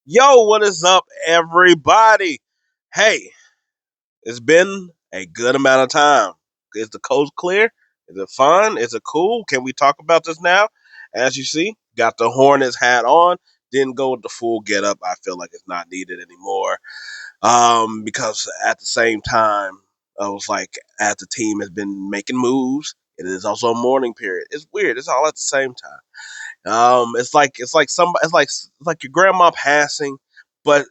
Yo, what is up, everybody? Hey, it's been a good amount of time. Is the coast clear? Is it fun? Is it cool? Can we talk about this now? As you see, got the Hornets hat on. Didn't go with the full get up. I feel like it's not needed anymore. Because at the same time, I was like, as the team has been making moves, it is also a mourning period. It's weird. It's all at the same time. It's like your grandma passing, but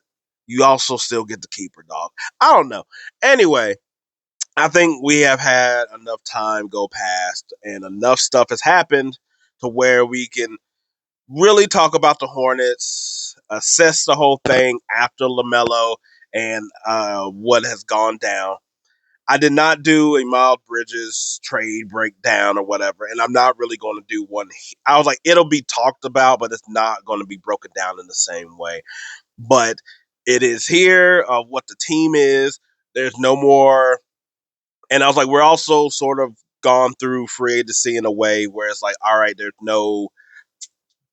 you also still get to keep her dog. I don't know. Anyway, I think we have had enough time go past, and enough stuff has happened to where we can really talk about the Hornets, assess the whole thing after Lamelo and what has gone down. I did not do a Miles Bridges trade breakdown or whatever, and I'm not really going to do one. I was like, it'll be talked about, but it's not going to be broken down in the same way. But it is here of what the team is. There's no more, and I was like, we're also sort of gone through free agency in a way where it's like, all right, there's no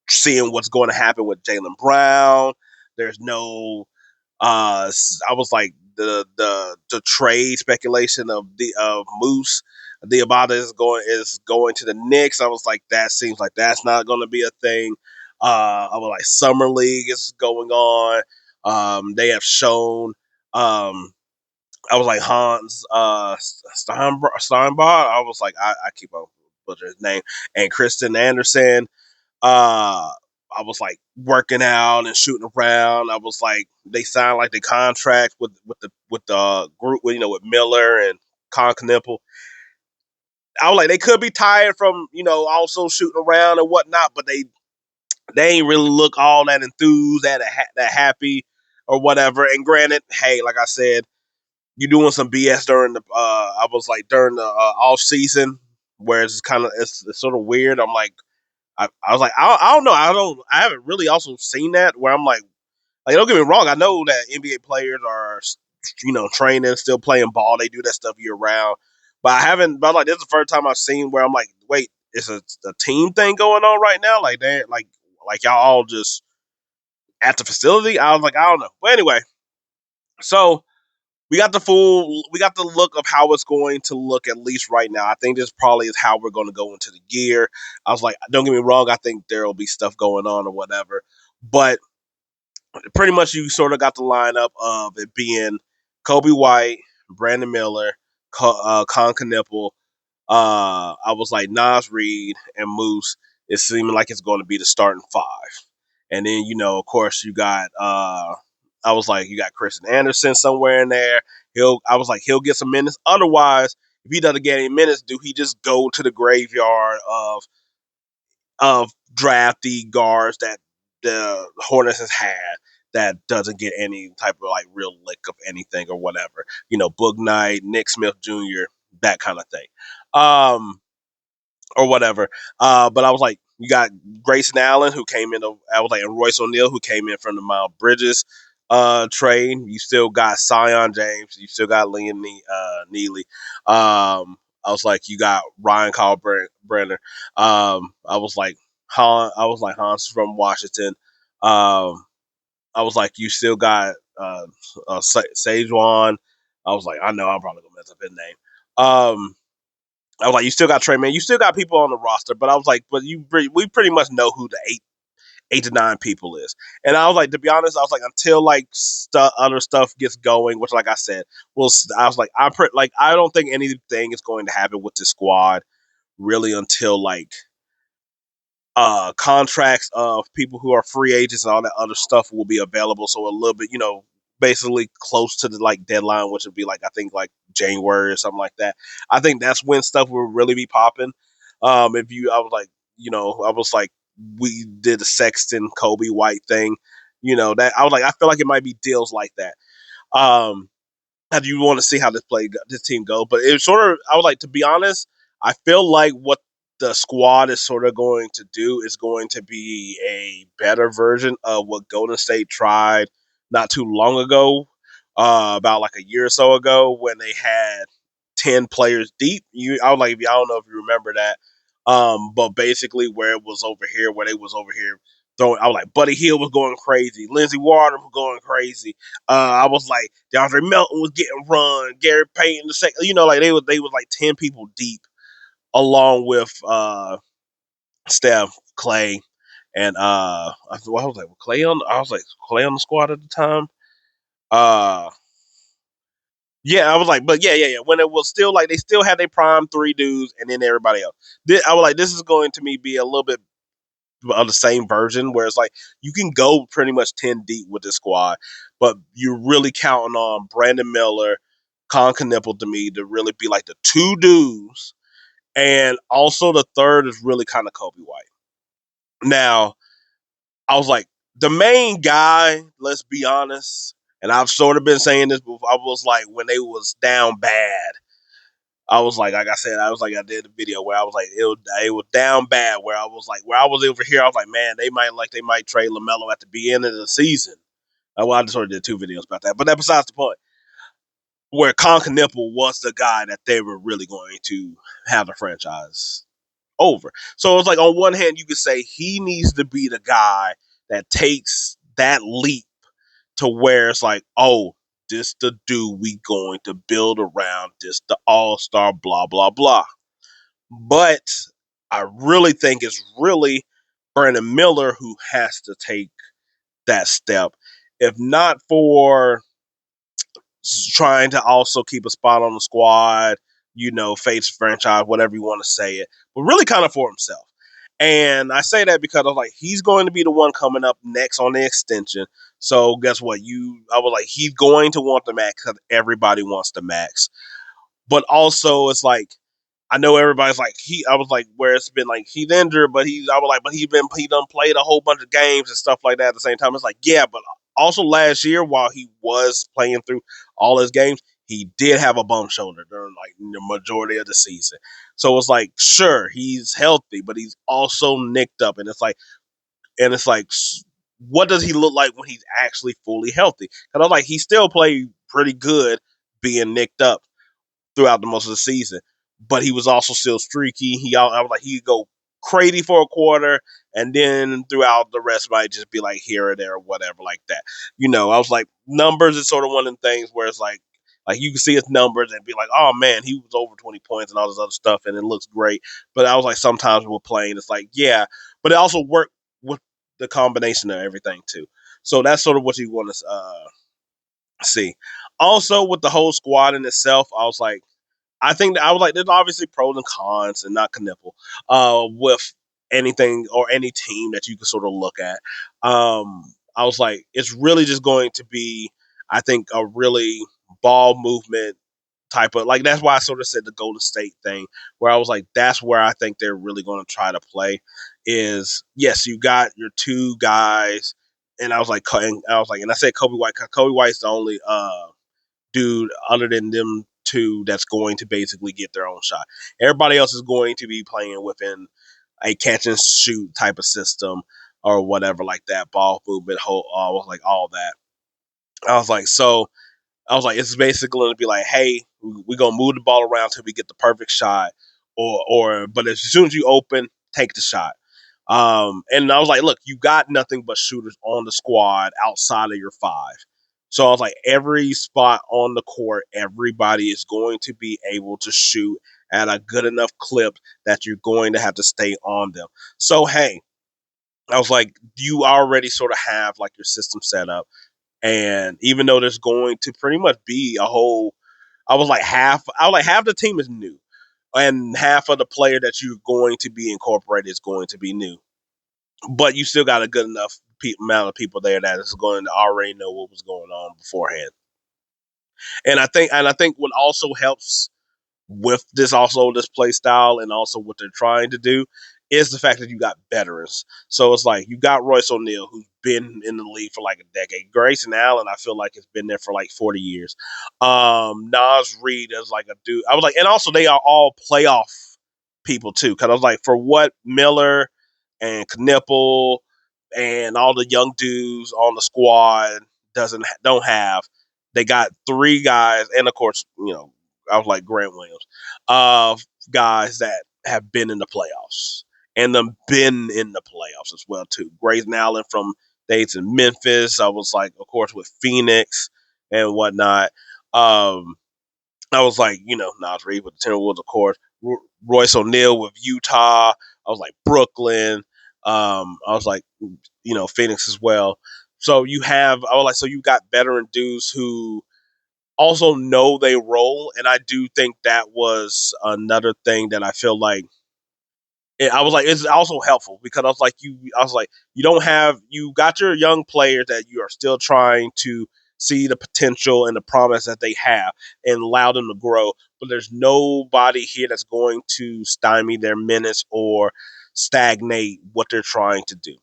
seeing what's going to happen with Jalen Brown. There's no I was like the trade speculation of the of Moose. The Abada is going to the Knicks. I was like, that seems like that's not going to be a thing. I was like, Summer League is going on. They have shown. I was like Hans Steinbach. I was like, I keep on butchering his name, and Kristen Anderson. I was like working out and shooting around. I was like, they signed like the contract with the group, with Miller and Con Knipple. I was like, they could be tired from also shooting around and whatnot, but they ain't really look all that enthused, that happy or whatever. And granted, hey, like I said, you doing some BS during the I was like during the off season, where it's kind of it's sort of weird. I'm like, I was like, I don't know. I haven't really also seen that where I'm like, don't get me wrong. I know that NBA players are, training, still playing ball. They do that stuff year round. But I haven't, but like, this is the first time I've seen where I'm like, wait, it's a team thing going on right now? Like, they like y'all all just at the facility? I was like, I don't know. But anyway, so we got the look of how it's going to look at least right now. I think this probably is how we're going to go into the year. I was like, don't get me wrong, I think there will be stuff going on or whatever, but pretty much you sort of got the lineup of it being Kobe White, Brandon Miller, Con Knipple. I was like Nas Reed and Moose. It's seeming like it's going to be the starting five, and then of course you got. I was like, you got Christian Anderson somewhere in there. I was like, he'll get some minutes. Otherwise, if he doesn't get any minutes, do he just go to the graveyard of drafty guards that the Hornets has had that doesn't get any type of like real lick of anything or whatever. Boog Knight, Nick Smith Jr., that kind of thing. Or whatever. But I was like, you got Grayson Allen who came in. I was like, and Royce O'Neal who came in from the Miles Bridges trade. You still got Sion James. You still got Liam Neely. I was like, you got Ryan Brenner. I was like, Hans from Washington. I was like, you still got Sajuan. I was like, I know I'm probably gonna mess up his name. I was like, you still got Trey, man. You still got people on the roster, but I was like, but we pretty much know who the eight to nine people is. And I was like, to be honest, I was like, until like other stuff gets going, which, like I said, I was like, I don't think anything is going to happen with this squad really until like contracts of people who are free agents and all that other stuff will be available. So a little bit, basically close to the like deadline, which would be like I think like January or something like that. I think that's when stuff will really be popping. I was like, I was like, we did the Sexton Kobe White thing, that I was like, I feel like it might be deals like that. Um, how do you want to see how this team go? But it sort of, I was like, to be honest, I feel like what the squad is sort of going to do is going to be a better version of what Golden State tried not too long ago, about like a year or so ago when they had 10 players deep. I was like, I don't know if you remember that. But basically where it was over here, where they was over here throwing. I was like, Buddy Hield was going crazy. Lindsey Ward was going crazy. I was like, DeAndre Melton was getting run. Gary Payton the second. Like they was like 10 people deep, along with Steph, Clay, and I was like Clay on the squad at the time. Uh, yeah, I was like, but yeah. When it was still like they still had their prime three dudes, and then everybody else. I was like, this is going to me be a little bit of the same version, where it's like you can go pretty much 10 deep with this squad, but you're really counting on Brandon Miller, Con Knipple to me to really be like the two dudes, and also the third is really kind of Kobe White. Now, I was like, the main guy, let's be honest, and I've sort of been saying this before, I was like, when they was down bad, like I said, I did a video where I was like, it was down bad, where I was like, where I was over here, I was like, man, they might trade LaMelo at the beginning of the season. Well, I just sort of did two videos about that, but that besides the point. Where Con Knipple was the guy that they were really going to have the franchise over. So it's like on one hand, you could say he needs to be the guy that takes that leap to where it's like, oh, this the dude we going to build around, this the all-star, blah, blah, blah. But I really think it's really Brandon Miller who has to take that step. If not for trying to also keep a spot on the squad, face franchise, whatever you want to say it, but really kind of for himself. And I say that because I was like, he's going to be the one coming up next on the extension. So guess what? I was like, he's going to want the max because everybody wants the max. But also, it's like I know everybody's like I was like where it's been like he's injured, but I was like, but he done played a whole bunch of games and stuff like that at the same time. It's like, yeah, but also last year while he was playing through all his games, he did have a bum shoulder during like the majority of the season. So it's like, sure, he's healthy, but he's also nicked up, and it's like, what does he look like when he's actually fully healthy? And I was like, he still played pretty good being nicked up throughout the most of the season. But he was also still streaky. I was like, he'd go crazy for a quarter, and then throughout the rest might just be like here or there or whatever like that. I was like, numbers is sort of one of the things where it's like you can see his numbers and be like, oh man, he was over 20 points and all this other stuff, and it looks great. But I was like, sometimes we're playing, it's like, yeah, but it also worked with the combination of everything too. So that's sort of what you want to see. Also, with the whole squad in itself, I think that I was like, there's obviously pros and cons, and not Knipple, with anything or any team that you can sort of look at. I was like, it's really just going to be, I think, a really ball movement type of like. That's why I sort of said the Golden State thing, where I was like, that's where I think they're really going to try to play. Is yes, you got your two guys, and and I said Kobe White. Kobe White's the only dude other than them two that's going to basically get their own shot. Everybody else is going to be playing within a catch and shoot type of system or whatever like that, ball movement, like all that. I was like, so I was like, it's basically going to be like, hey, we're going to move the ball around till we get the perfect shot, but as soon as you open, take the shot. And I was like, look, you got nothing but shooters on the squad outside of your five. So I was like, every spot on the court, everybody is going to be able to shoot at a good enough clip that you're going to have to stay on them. So, hey, I was like, you already sort of have like your system set up. And even though there's going to pretty much be half the team is new, and half of the player that you're going to be incorporated is going to be new, but you still got a good enough amount of people there that is going to already know what was going on beforehand. And I think what also helps with this play style and also what they're trying to do is the fact that you got veterans. So it's like you got Royce O'Neal, who's been in the league for like a decade. Grayson Allen, I feel like has been there for like 40 years. Nas Reed is like a dude. I was like, and also they are all playoff people too. Because I was like, for what Miller and Knipple and all the young dudes on the squad don't have, they got three guys, and of course, I was like Grant Williams, of guys that have been in the playoffs. and them been in the playoffs as well too. Grayson Allen from days in Memphis. I was like, of course, with Phoenix and whatnot. Um, I was like, Nas Reed with the Timberwolves, of course. Royce O'Neal with Utah. I was like Brooklyn. I was like, Phoenix as well. So I was like, so you got veteran dudes who also know they role, and I do think that was another thing that I feel like I was like, it's also helpful because I was like, you got your young players that you are still trying to see the potential and the promise that they have and allow them to grow. But there's nobody here that's going to stymie their minutes or stagnate what they're trying to do.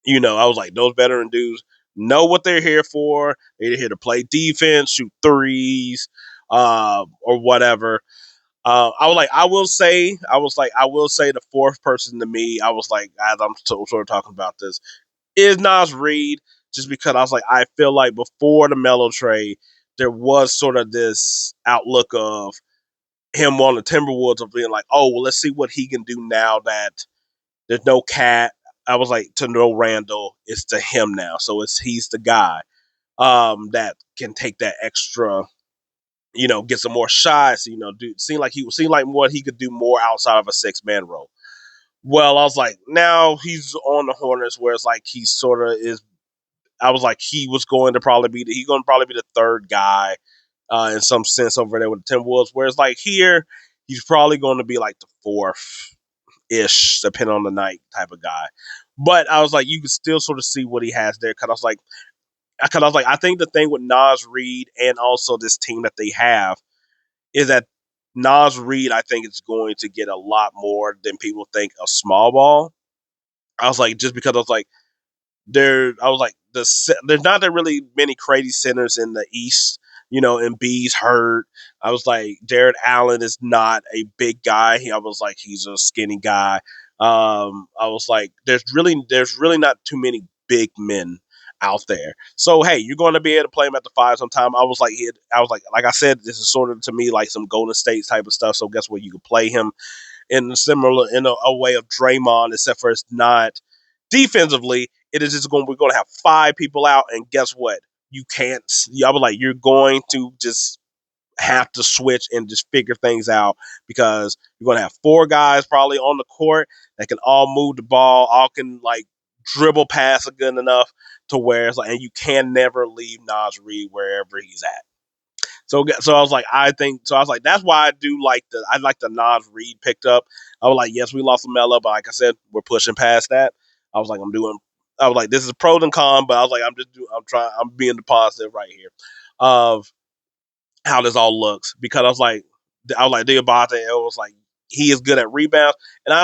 I was like, those veteran dudes know what they're here for. They're here to play defense, shoot threes, or whatever. I will say the fourth person to me, I was like, as I'm sort of talking about this, is Nas Reed, just because I was like, I feel like before the Melo trade, there was sort of this outlook of him on the Timberwolves of being like, oh, well, let's see what he can do now that there's no Cat. I was like, to no Randall, it's to him now. So he's the guy that can take that extra, get some more shots, seem like what he could do more outside of a 6-man role. Well, I was like, now he's on the Hornets, where it's like he sort of is. I was like, he's going to probably be the third guy in some sense over there with the Timberwolves. Whereas like here, he's probably going to be like the fourth ish, depending on the night type of guy. But I was like, you can still sort of see what he has there. I think the thing with Nas Reed and also this team that they have is that Nas Reed, I think, is going to get a lot more than people think of small ball. I was like, just because I was like, I was like, there's not that really many crazy centers in the East. Embiid's hurt. I was like, Jared Allen is not a big guy. I was like, he's a skinny guy. I was like, there's really not too many big men out there. So hey, you're going to be able to play him at the five sometime. Like I said, this is sort of to me like some Golden State type of stuff. So guess what? You could play him in a way of Draymond, except for it's not defensively. It is just we're going to have 5 people out, and guess what? You can't. I was like, you're going to just have to switch and just figure things out because you're going to have 4 guys probably on the court that can all move the ball, all can like dribble past it good enough to where it's like, and you can never leave Nas Reed wherever he's at. So I was like, that's why I like the Nas Reed picked up. I was like, yes, we lost Melo, but like I said, we're pushing past that. I was like, I was like, this is pros and cons, but I was like, I'm being the positive right here of how this all looks because I was like, Diabate, it was like he is good at rebounds, and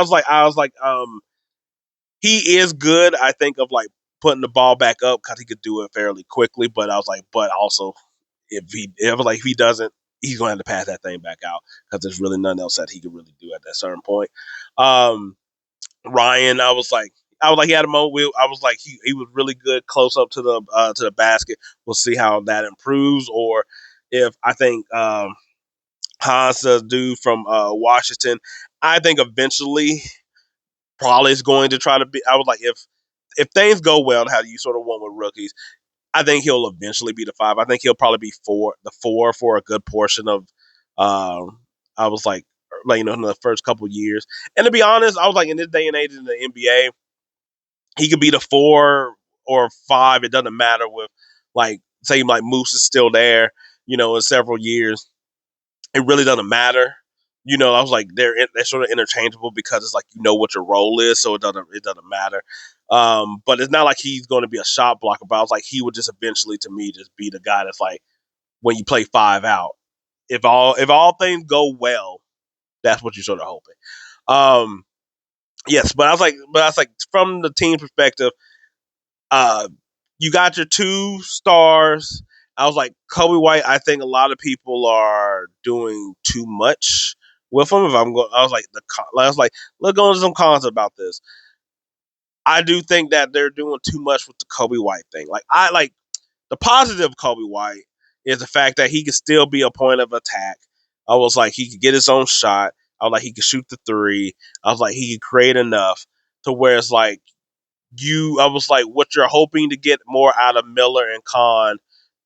he is good. I think of like putting the ball back up because he could do it fairly quickly, but I was like, but also if he doesn't, he's going to have to pass that thing back out because there's really nothing else that he could really do at that certain point. Um, Ryan, he had a moment. I was like, he was really good close up to the basket. We'll see how that improves, or if I think Hans, the dude from Washington, I think eventually probably is going to try to be. I was like, if things go well, how you sort of want with rookies, I think he'll eventually be the 5. I think he'll probably be the 4 for a good portion of. I was like in the first couple years, and to be honest, I was like in this day and age in the NBA, he could be the 4 or 5. It doesn't matter with like say like Moose is still there, in several years. It really doesn't matter. I was like they're sort of interchangeable because it's like what your role is, so it doesn't matter. But it's not like he's going to be a shot blocker. But I was like he would just eventually to me just be the guy that's like when you play 5 out. If all things go well, that's what you're sort of hoping. Um, yes, but I was like from the team perspective, uh, you got your 2 stars. I was like Kobe White. I think a lot of people are doing too much with him. If I'm going, I was like I was like, let's go into some cons about this. I do think that they're doing too much with the Kobe White thing. Like I like the positive of Kobe White is the fact that he could still be a point of attack. I was like he could get his own shot. I was like, he could shoot the three. I was like, he could create enough to where it's like I was like, what you're hoping to get more out of Miller and Khan,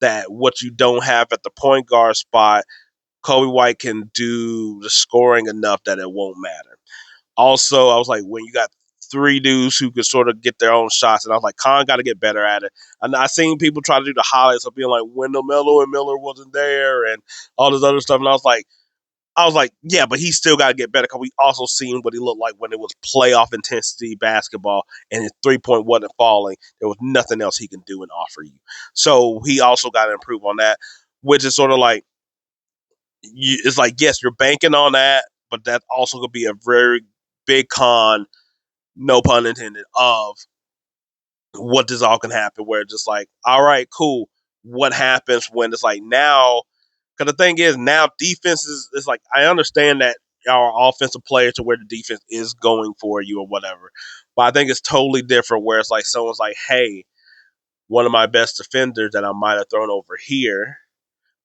that what you don't have at the point guard spot, Kobe White can do the scoring enough that it won't matter. Also, I was like, when you got three dudes who could sort of get their own shots, and I was like, Khan got to get better at it. And I seen people try to do the highlights of being like, Wendell Miller and Miller wasn't there, and all this other stuff. And I was like, yeah, but he still got to get better because we also seen what he looked like when it was playoff intensity basketball and his 3 point wasn't falling. There was nothing else he can do and offer you. So he also got to improve on that, which is sort of like, it's like, yes, you're banking on that, but that also could be a very big con, no pun intended, of what this all can happen. Where it's just like, all right, cool. What happens when it's like now? Because the thing is, now defense is like, I understand that our offensive players to where the defense is going for you or whatever, but I think it's totally different. Where it's like someone's like, hey, one of my best defenders that I might have thrown over here,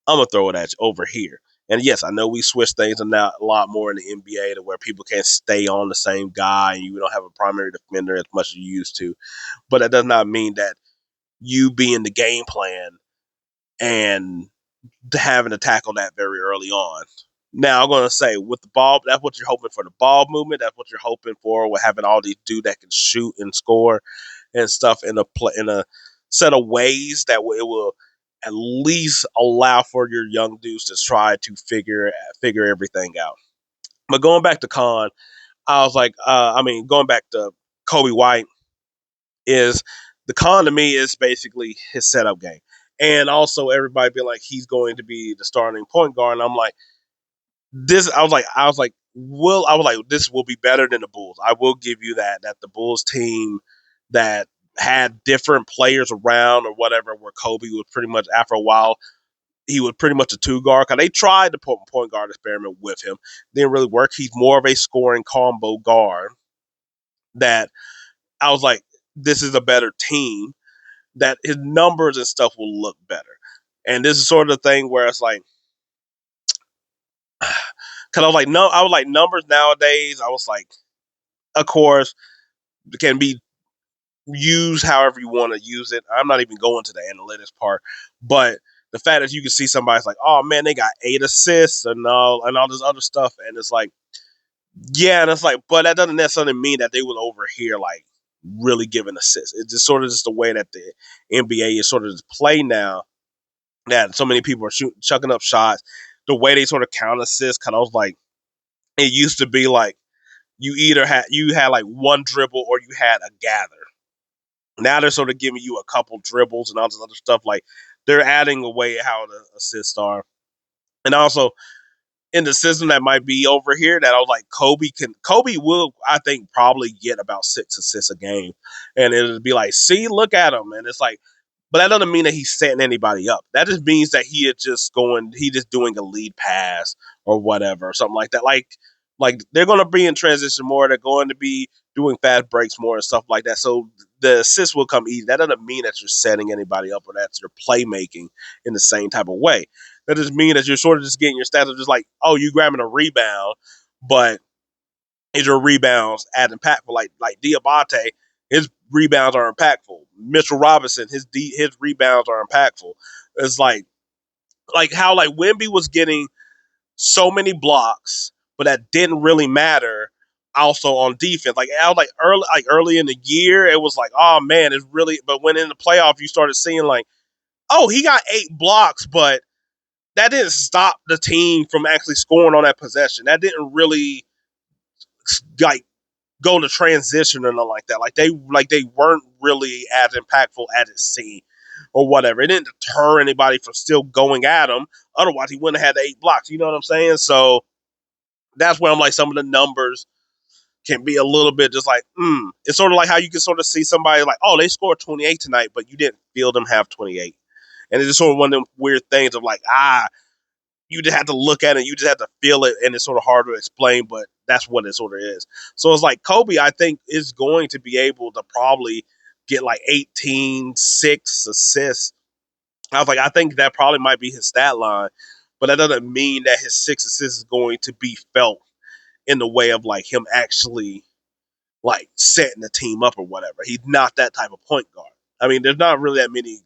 I'm gonna throw it at you over here. And yes, I know we switch things now a lot more in the NBA to where people can't stay on the same guy and you don't have a primary defender as much as you used to. But that does not mean that you be in the game plan and having to tackle that very early on. Now I'm gonna say with the ball, that's what you're hoping for, the ball movement. That's what you're hoping for with having all these dudes that can shoot and score and stuff in a set of ways that it will at least allow for your young dudes to try to figure everything out. But going back to Khan, I was like, going back to Kobe White, is the con to me is basically his setup game. And also everybody be like, he's going to be the starting point guard. And I'm like, I was like, this will be better than the Bulls. I will give you that the Bulls team that had different players around or whatever, where Kobe was pretty much, after a while, he was pretty much a two guard. Cause they tried the point guard experiment with him. Didn't really work. He's more of a scoring combo guard that I was like, this is a better team, that his numbers and stuff will look better. And this is sort of the thing where it's like, because I was like, no, I was like, numbers nowadays, I was like, of course, can be used however you want to use it. I'm not even going to the analytics part, but the fact that you can see somebody's like, oh man, they got 8 assists and all this other stuff, and it's like, yeah, and it's like, but that doesn't necessarily mean that they was over here like really giving assists. It's just sort of just the way that the NBA is sort of just play now, that so many people are chucking up shots. The way they sort of count assists, kind of like, it used to be like you had like one dribble or you had a gather. Now they're sort of giving you a couple dribbles and all this other stuff. Like, they're adding away how the assists are, and also in the system that might be over here, that I was like, Kobe will, I think, probably get about 6 assists a game, and it'll be like, see, look at him, and it's like, but that doesn't mean that he's setting anybody up. That just means that he just doing a lead pass or whatever, or something like that. Like they're going to be in transition more. They're going to be doing fast breaks more and stuff like that. So the assist will come easy. That doesn't mean that you're setting anybody up or that's your playmaking in the same type of way. That just means that you're sort of just getting your stats of just like, oh, you grabbing a rebound, but is your rebounds as impactful? Like Diabate, his rebounds are impactful. Mitchell Robinson, his rebounds are impactful. It's like how like Wemby was getting so many blocks, but that didn't really matter. Also on defense, like I was like early in the year, it was like, oh man, it's really. But when in the playoff, you started seeing like, oh, he got 8 blocks, but that didn't stop the team from actually scoring on that possession. That didn't really like go to transition or nothing like that. Like they weren't really as impactful as it seemed or whatever. It didn't deter anybody from still going at him. Otherwise, he wouldn't have had the 8 blocks. You know what I'm saying? So that's where I'm like, some of the numbers can be a little bit just like, It's sort of like how you can sort of see somebody like, oh, they scored 28 tonight, but you didn't feel them have 28. And it's just sort of one of them weird things of like, you just have to look at it, you just have to feel it, and it's sort of hard to explain, but that's what it sort of is. So it's like Kobe, I think, is going to be able to probably get like 18, 6 assists. I was like, I think that probably might be his stat line, but that doesn't mean that his 6 assists is going to be felt in the way of like him actually like setting the team up or whatever. He's not that type of point guard. I mean, there's not really that many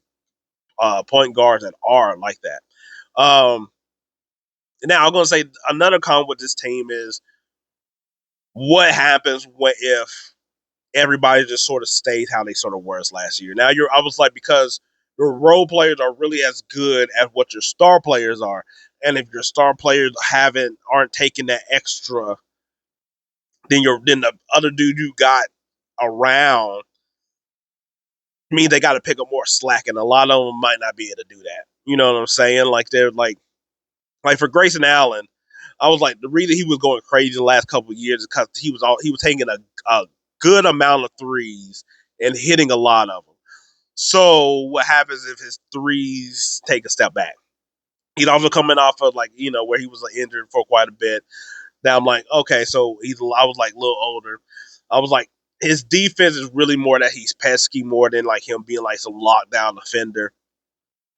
point guards that are like that. Um, Now I'm gonna say another con with this team is what happens if everybody just sort of stays how they sort of were last year. Now I was like, because your role players are really as good as what your star players are, and if your star players aren't taking that extra, then the other dude you got around means they got to pick up more slack, and a lot of them might not be able to do that. You know what I'm saying? Like they're like for Grayson Allen, I was like the reason he was going crazy the last couple of years is because he was taking a good amount of threes and hitting a lot of them. So what happens if his threes take a step back? He's also coming off of like where he was like, injured for quite a bit. Now I'm like, okay, so I was like a little older. I was like, his defense is really more that he's pesky more than like him being like some lockdown defender.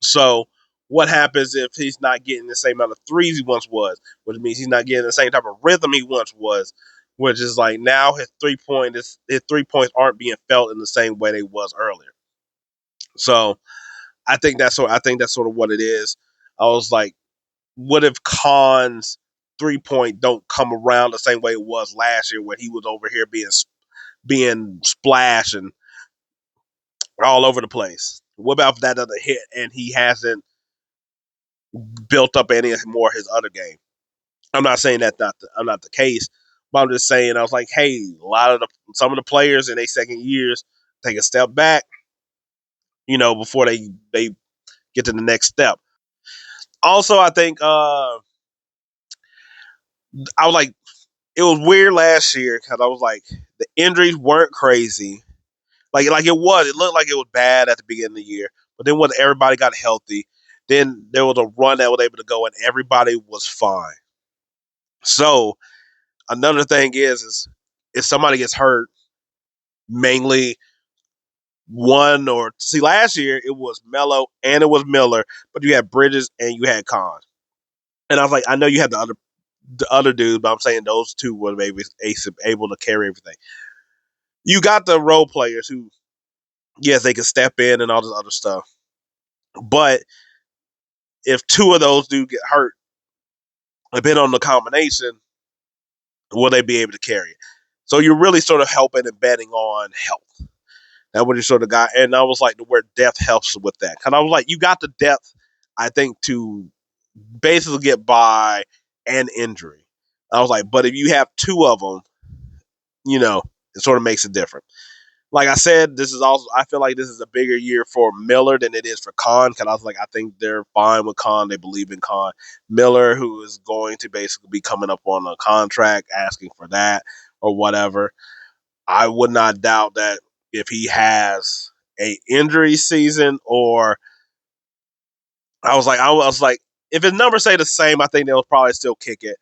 So what happens if he's not getting the same amount of threes he once was, which means he's not getting the same type of rhythm he once was, which is like now his 3 points aren't being felt in the same way they was earlier. So I think that's sort of what it is. I was like, what if Khan's 3 point don't come around the same way it was last year when he was over here being splashed and all over the place? What about if that other hit and he hasn't built up any more of his other game? I'm not saying I'm not the case, but I'm just saying I was like, hey, some of the players in their second years take a step back, before they get to the next step. Also, I think I was like, it was weird last year because I was like, the injuries weren't crazy. Like it was. It looked like it was bad at the beginning of the year, but then when everybody got healthy, then there was a run that was able to go, and everybody was fine. So another thing is if somebody gets hurt, mainly one or see last year it was Melo and it was Miller, but you had Bridges and you had Khan, and I was like, I know you had the other dude, but I'm saying those two were maybe able to carry everything. You got the role players who, yes, they can step in and all this other stuff, but if two of those do get hurt, depending on the combination, will they be able to carry it? So you're really sort of helping and betting on health. That's what you sort of got. And I was like, where depth helps with that. Because I was like, you got the depth, I think, to basically get by an injury. I was like, but if you have two of them, it sort of makes it different. Like I said, I feel like this is a bigger year for Miller than it is for Khan. Because I was like, I think they're fine with Khan. They believe in Khan. Miller, who is going to basically be coming up on a contract, asking for that or whatever. I would not doubt that if he has a injury season or I was like, if his numbers stay the same, I think they'll probably still kick it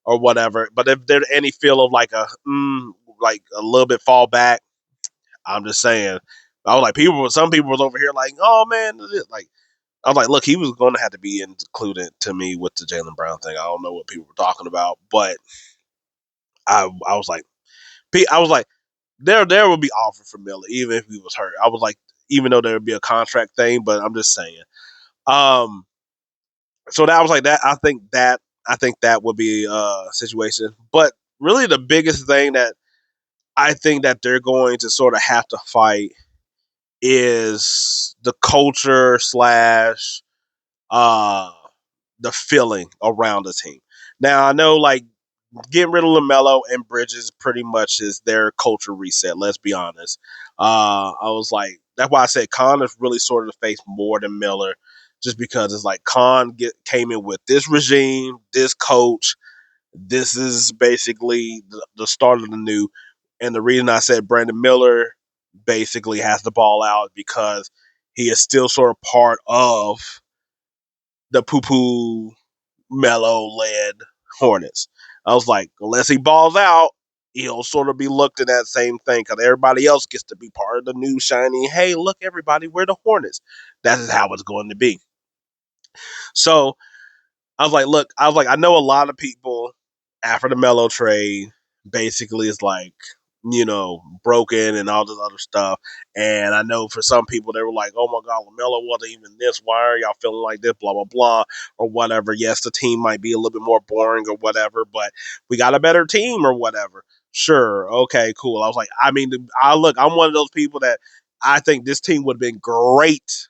or whatever. But if there's any feel of like like a little bit fall back, I'm just saying. I was like, some people was over here like, oh man, like I was like, look, he was going to have to be included to me with the Jaylen Brown thing. I don't know what people were talking about, but I was like, I was like, there would be offer for Miller even if he was hurt. I was like, even though there would be a contract thing, but I'm just saying. Um, so that was like that. I think that would be a situation. But really, the biggest thing that I think that they're going to sort of have to fight is the culture slash uh the feeling around the team. Now I know like getting rid of LaMelo and Bridges pretty much is their culture reset. Let's be honest. I was like, that's why I said Khan is really sort of the face more than Miller, just because it's like came in with this regime, this coach. This is basically the start of the new. And the reason I said Brandon Miller basically has the ball out because he is still sort of part of the poo poo Mellow led Hornets. I was like, unless he balls out, he'll sort of be looked at that same thing because everybody else gets to be part of the new shiny. Hey, look, everybody, we're the Hornets. That is how it's going to be. So I was like, I know a lot of people after the Melo trade, basically is like, broken and all this other stuff. And I know for some people they were like, "Oh my God, Lamelo wasn't even this. Why are y'all feeling like this? Blah blah blah, or whatever." Yes, the team might be a little bit more boring or whatever, but we got a better team or whatever. Sure, okay, cool. I was like, I mean, I'm one of those people that I think this team would have been great,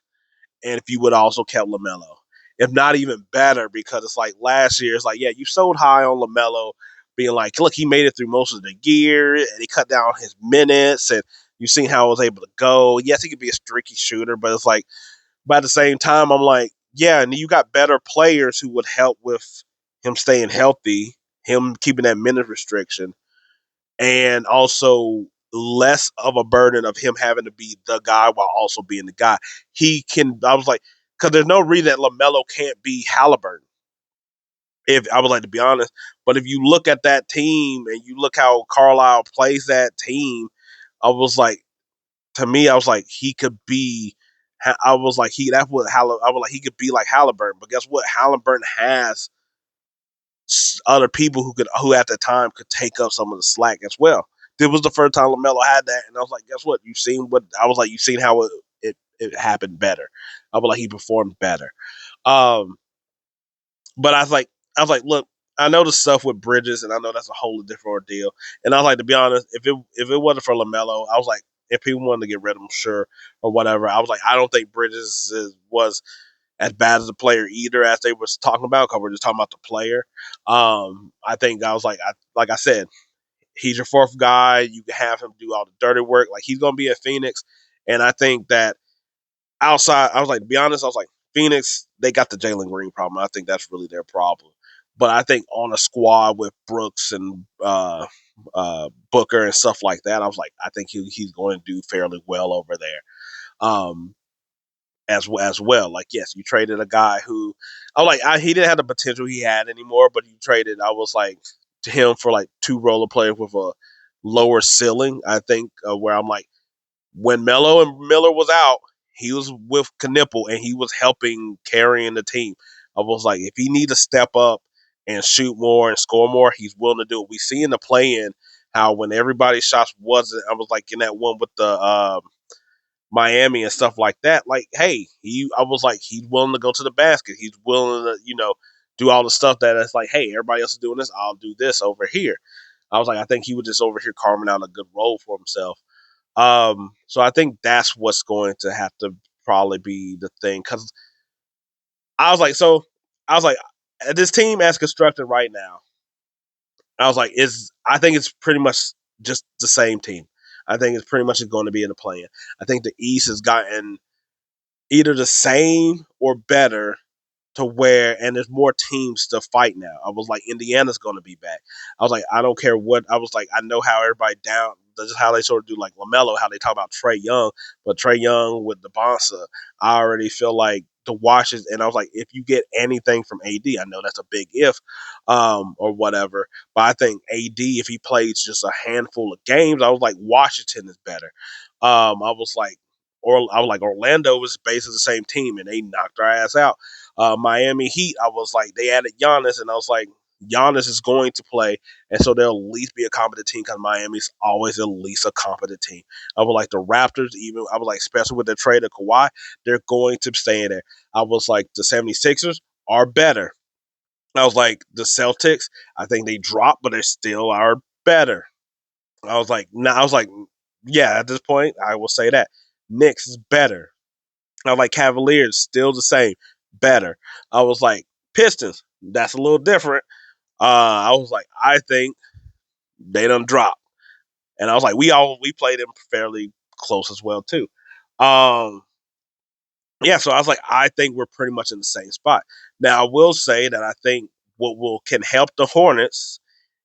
and if you would also kept Lamelo, if not even better, because it's like last year, it's like, yeah, you sold high on Lamelo, being like, look, he made it through most of the year, and he cut down his minutes, and you've seen how he was able to go. Yes, he could be a streaky shooter, but it's like, but at the same time, I'm like, yeah, and you got better players who would help with him staying healthy, him keeping that minute restriction, and also less of a burden of him having to be the guy while also being the guy. He can. I was like, because there's no reason that Lamelo can't be Halliburton. If I would like to be honest, but if you look at that team and you look how Carlisle plays that team, I was like, to me, I was like, he could be. I was like, that's what I was like, he could be like Halliburton. But guess what? Halliburton has other people who at the time could take up some of the slack as well. This was the first time Lamelo had that, and I was like, guess what? You've seen how it happened better. I was like, he performed better. Um, but I was like, look, I know the stuff with Bridges, and I know that's a whole different ordeal. And I was like, to be honest, if it wasn't for Lamelo, I was like, if people wanted to get rid of him, sure, or whatever. I was like, I don't think Bridges was as bad as a player either as they was talking about, because we're just talking about the player. I think I was like I said, he's your fourth guy. You can have him do all the dirty work. Like, he's gonna be at Phoenix, and I think that outside, I was like, to be honest, I was like, Phoenix, they got the Jalen Green problem. I think that's really their problem. But I think on a squad with Brooks and Booker and stuff like that, I was like, I think he's going to do fairly well over there. Um, as well. Like, yes, you traded a guy who I was like, he didn't have the potential he had anymore, but you traded, I was like, to him for like two roller players with a lower ceiling. I think where I'm like, when Melo and Miller was out, he was with Knipple and he was helping carrying the team. I was like, if he needs to step up and shoot more and score more, he's willing to do it. We see in the play in how when everybody's shots wasn't, I was like in that one with the Miami and stuff like that. Like, hey, I was like, he's willing to go to the basket. He's willing to, do all the stuff that it's like, hey, everybody else is doing this. I'll do this over here. I was like, I think he was just over here carving out a good role for himself. So I think that's what's going to have to probably be the thing. Cause I was like, I was like, this team as constructed right now, I was like, I think it's pretty much just the same team. I think it's pretty much going to be in the play-in. I think the East has gotten either the same or better to where, and there's more teams to fight now. I was like, Indiana's going to be back. I was like, I don't care what. I was like, I know how everybody down. That's just how they sort of do like Lamelo, how they talk about Trae Young, but Trae Young with the Bonsa, I already feel like the washes. And I was like, if you get anything from AD, I know that's a big if, or whatever, but I think AD, if he plays just a handful of games, I was like, Washington is better. I was like, I was like, Orlando was basically the same team, and they knocked our ass out. Miami Heat, I was like, they added Giannis, and I was like, Giannis is going to play, and so they'll at least be a competent team because Miami's always at least a competent team. I was like, the Raptors, even, I was like, especially with the trade of Kawhi, they're going to stay in there. I was like, the 76ers are better. I was like, the Celtics, I think they dropped, but they still are better. I was like, I was like, yeah, at this point, I will say that. Knicks is better. I was like, Cavaliers, still the same, better. I was like, Pistons, that's a little different. I was like, I think they done dropped. And I was like, we played them fairly close as well too. Um, yeah, so I was like, I think we're pretty much in the same spot. Now I will say that I think what will can help the Hornets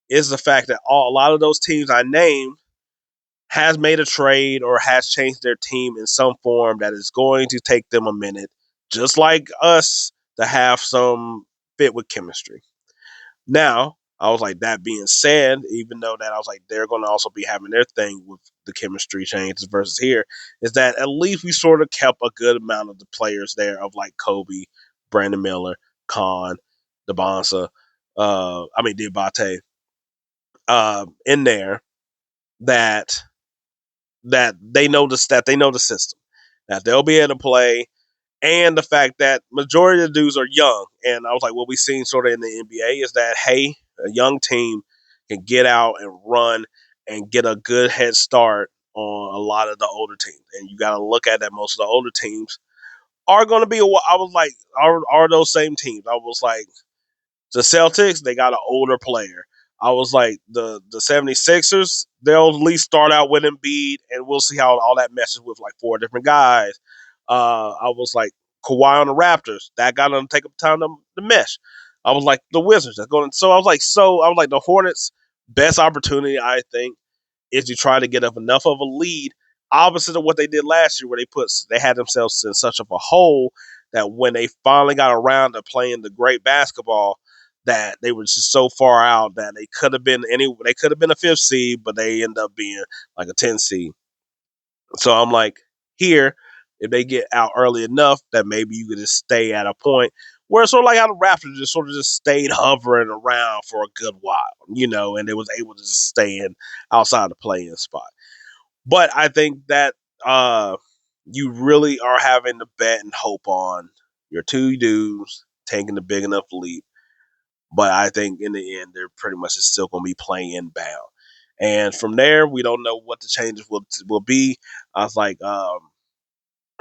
is the fact that a lot of those teams I named has made a trade or has changed their team in some form that is going to take them a minute, just like us, to have some fit with chemistry. Now, I was like, that being said, even though that I was like, they're going to also be having their thing with the chemistry changes versus here, is that at least we sort of kept a good amount of the players there of like Kobe, Brandon Miller, Khan, Debonsa, Diabate. in there that they know the system, that they'll be able to play, and the fact that majority of the dudes are young. And I was like, what we've seen sort of in the NBA is that, hey, a young team can get out and run and get a good head start on a lot of the older teams. And you got to look at that most of the older teams are going to be. I was like, are those same teams? I was like, the Celtics, they got an older player. I was like, the 76ers, they'll at least start out with Embiid, and we'll see how all that meshes with like four different guys. I was like, Kawhi on the Raptors, that got to take up time to mesh. I was like, the Wizards, that's going. So I was like, the Hornets, best opportunity, I think, is to try to get up enough of a lead, opposite of what they did last year, where they had themselves in such of a hole that when they finally got around to playing the great basketball, that they were just so far out that they could have been a fifth seed, but they end up being like a 10 seed. So I'm like, here, if they get out early enough, that maybe you could just stay at a point where it's sort of like how the Raptors just sort of just stayed hovering around for a good while, and they was able to just stay in outside the play-in spot. But I think that you really are having to bet and hope on your two dudes taking the big enough leap. But I think in the end, they're pretty much still going to be playing inbound. And from there, we don't know what the changes will be. I was like, I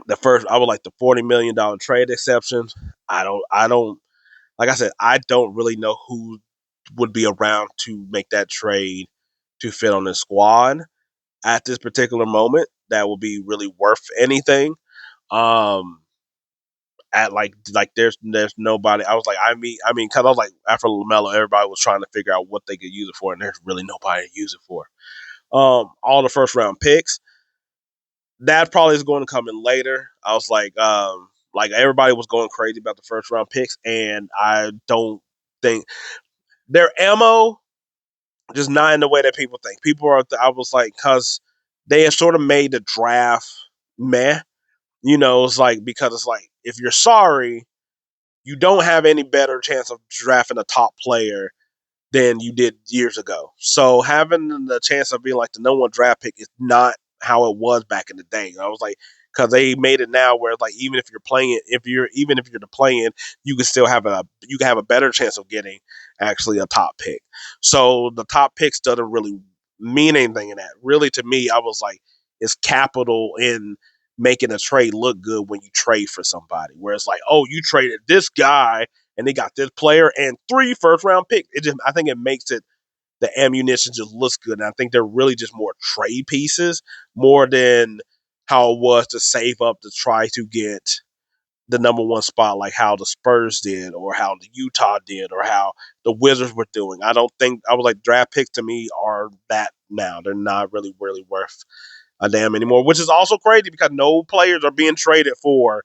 would like the $40 million trade exception. I don't. Like I said, I don't really know who would be around to make that trade to fit on the squad at this particular moment. That will be really worth anything. Um, at there's nobody. I was like, because I was like, after Lamelo, everybody was trying to figure out what they could use it for, and there's really nobody to use it for. All the first round picks, that probably is going to come in later. I was like everybody was going crazy about the first round picks, and I don't think their ammo just not in the way that people think. People are. I was like, because they have sort of made the draft meh. It's like, because it's like, if you're sorry, you don't have any better chance of drafting a top player than you did years ago. So having the chance of being like the number one draft pick is not how it was back in the day. I was like, because they made it now where it's like, even if you're playing, if you're the playing, you can have a better chance of getting actually a top pick. So the top picks doesn't really mean anything in that. Really, to me, I was like, it's capital in making a trade look good when you trade for somebody. Where it's like, oh, you traded this guy and they got this player and 3 first round picks. I think it makes it, the ammunition just looks good. And I think they're really just more trade pieces more than how it was to save up to try to get the number one spot, like how the Spurs did, or how the Utah did, or how the Wizards were doing. I don't think, I was like, draft picks to me are that now. They're not really, really worth a damn anymore, which is also crazy because no players are being traded for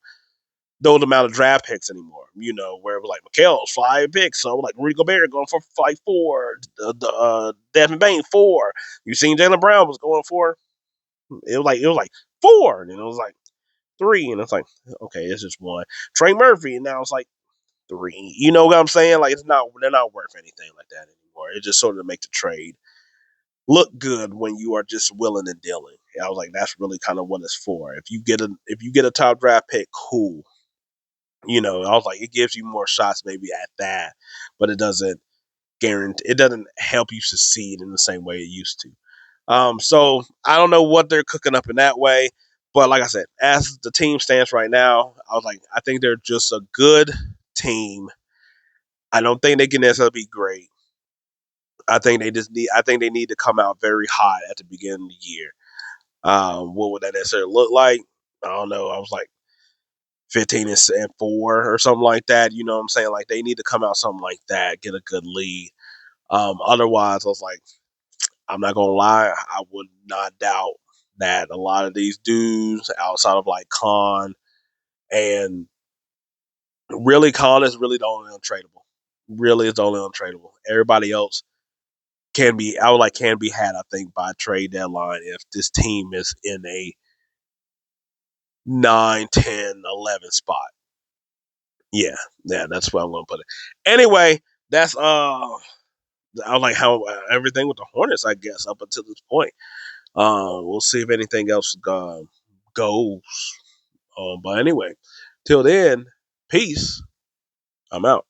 those amount of draft picks anymore. Where it was like Mikhail's 5 picks, so like Rudy Gobert going for like 4, Desmond Bain 4. You seen Jaylen Brown was going for, it was like 4, and it was like 3, and it's like, okay, it's just 1. Trey Murphy, and now it's like 3. You know what I'm saying? Like, they're not worth anything like that anymore. It just sort of makes the trade look good when you are just willing and dealing. And I was like, that's really kind of what it's for. If you get a top draft pick, cool. I was like, it gives you more shots maybe at that, but it doesn't guarantee, it doesn't help you succeed in the same way it used to. So I don't know what they're cooking up in that way, but like I said, as the team stands right now, I was like, I think they're just a good team. I don't think they can necessarily be great. I think they need to come out very hot at the beginning of the year. What would that necessarily look like? I don't know. I was like, 15-4 or something like that. You know what I'm saying? Like, they need to come out something like that, get a good lead. Otherwise, I was like, I'm not gonna lie, I would not doubt that a lot of these dudes outside of like Khan, and really Khan is really the only untradeable. Really is the only untradeable. Everybody else can be had, I think, by trade deadline if this team is in a 9, 10, 11 spot. Yeah, that's where I'm gonna put it. Anyway, that's I like how everything with the Hornets, I guess, up until this point. We'll see if anything else goes. But anyway, till then, peace. I'm out.